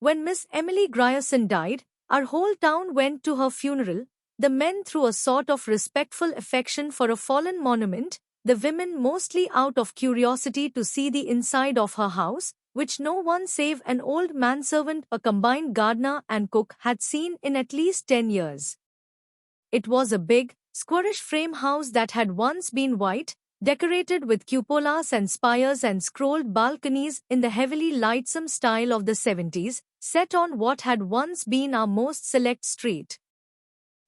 When Miss Emily Grierson died, our whole town went to her funeral, the men through a sort of respectful affection for a fallen monument, the women mostly out of curiosity to see the inside of her house, which no one save an old manservant, a combined gardener and cook, had seen in at least 10 years. It was a big, squarish frame house that had once been white, decorated with cupolas and spires and scrolled balconies in the heavily lightsome style of the 70s, set on what had once been our most select street.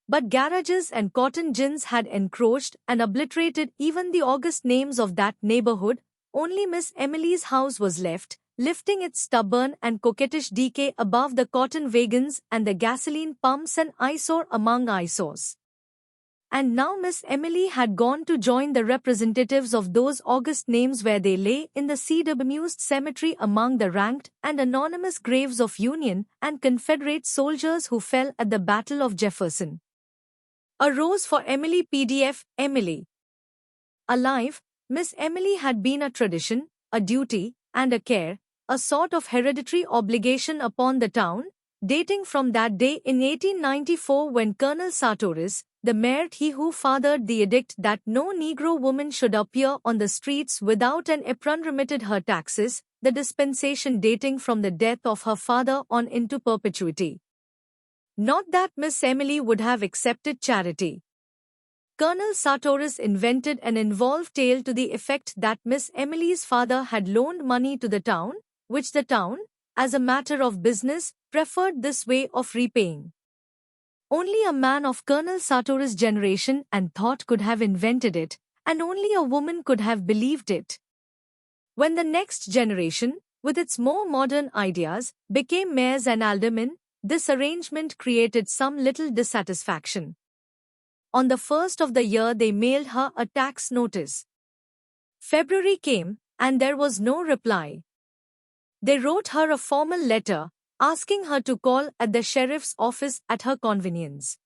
But garages and cotton gins had encroached and obliterated even the august names of that neighborhood. Only Miss Emily's house was left, lifting its stubborn and coquettish decay above the cotton wagons and the gasoline pumps, an eyesore among eyesores. And now Miss Emily had gone to join the representatives of those august names where they lay in the cedar-bemused cemetery among the ranked and anonymous graves of Union and Confederate soldiers who fell at the Battle of Jefferson. A rose for Emily, PDF, Emily. Alive, Miss Emily had been a tradition, a duty, and a care, a sort of hereditary obligation upon the town, dating from that day in 1894 when Colonel Sartoris, the mayor, he who fathered the edict that no Negro woman should appear on the streets without an apron, remitted her taxes, the dispensation dating from the death of her father on into perpetuity. Not that Miss Emily would have accepted charity. Colonel Sartoris invented an involved tale to the effect that Miss Emily's father had loaned money to the town, which the town, as a matter of business, preferred this way of repaying. Only a man of Colonel Sartoris' generation and thought could have invented it, and only a woman could have believed it. When the next generation, with its more modern ideas, became mayors and aldermen, this arrangement created some little dissatisfaction. On the first of the year they mailed her a tax notice. February came, and there was no reply. They wrote her a formal letter, asking her to call at the sheriff's office at her convenience.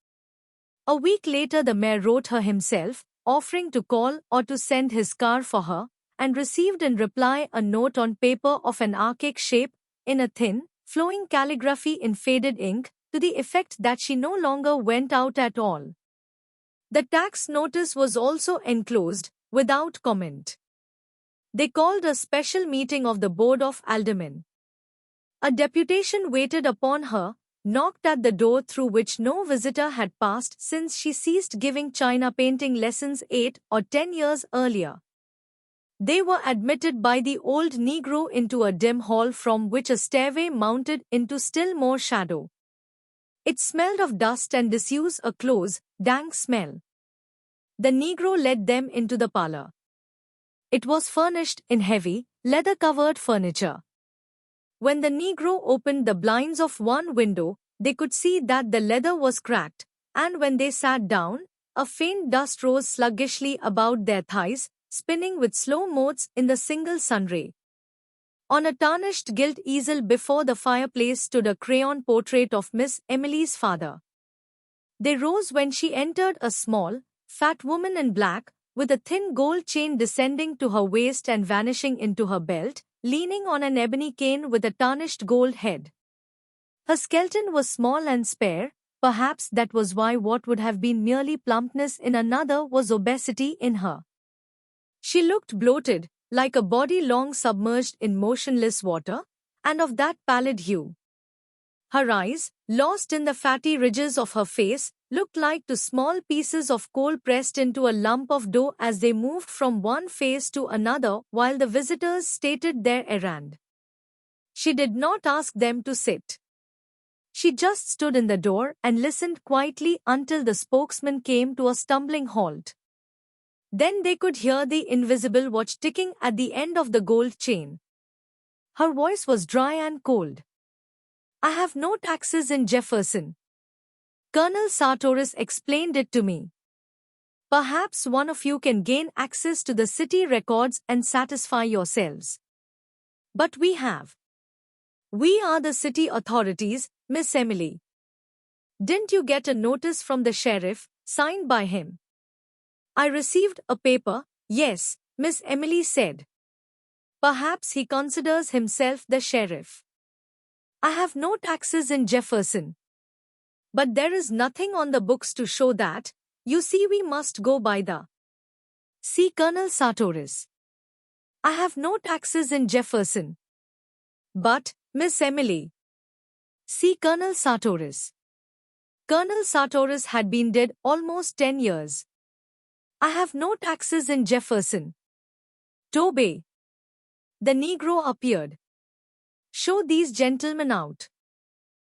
A week later the mayor wrote her himself, offering to call or to send his car for her, and received in reply a note on paper of an archaic shape, in a thin, flowing calligraphy in faded ink, to the effect that she no longer went out at all. The tax notice was also enclosed, without comment. They called a special meeting of the Board of Aldermen. A deputation waited upon her, knocked at the door through which no visitor had passed since she ceased giving china painting lessons 8 or 10 years earlier. They were admitted by the old Negro into a dim hall from which a stairway mounted into still more shadow. It smelled of dust and disuse, a close, dank smell. The Negro led them into the parlor. It was furnished in heavy, leather-covered furniture. When the Negro opened the blinds of one window, they could see that the leather was cracked, and when they sat down, a faint dust rose sluggishly about their thighs, spinning with slow motes in the single sunray. On a tarnished gilt easel before the fireplace stood a crayon portrait of Miss Emily's father. They rose when she entered, a small, fat woman in black, with a thin gold chain descending to her waist and vanishing into her belt, leaning on an ebony cane with a tarnished gold head. Her skeleton was small and spare, perhaps that was why what would have been merely plumpness in another was obesity in her. She looked bloated, like a body long submerged in motionless water, and of that pallid hue. Her eyes, lost in the fatty ridges of her face, looked like two small pieces of coal pressed into a lump of dough as they moved from one face to another while the visitors stated their errand. She did not ask them to sit. She just stood in the door and listened quietly until the spokesman came to a stumbling halt. Then they could hear the invisible watch ticking at the end of the gold chain. Her voice was dry and cold. "I have no taxes in Jefferson. Colonel Sartoris explained it to me. Perhaps one of you can gain access to the city records and satisfy yourselves. But we have. We are the city authorities, Miss Emily. Didn't you get a notice from the sheriff, signed by him?" "I received a paper, yes," Miss Emily said. "Perhaps he considers himself the sheriff." I have no taxes in Jefferson. But there is nothing on the books to show that. You see, we must go by the. See Colonel Sartoris. I have no taxes in Jefferson. But, Miss Emily. See Colonel Sartoris. Colonel Sartoris had been dead almost 10 years. I have no taxes in Jefferson. Tobey. The Negro appeared. Show these gentlemen out.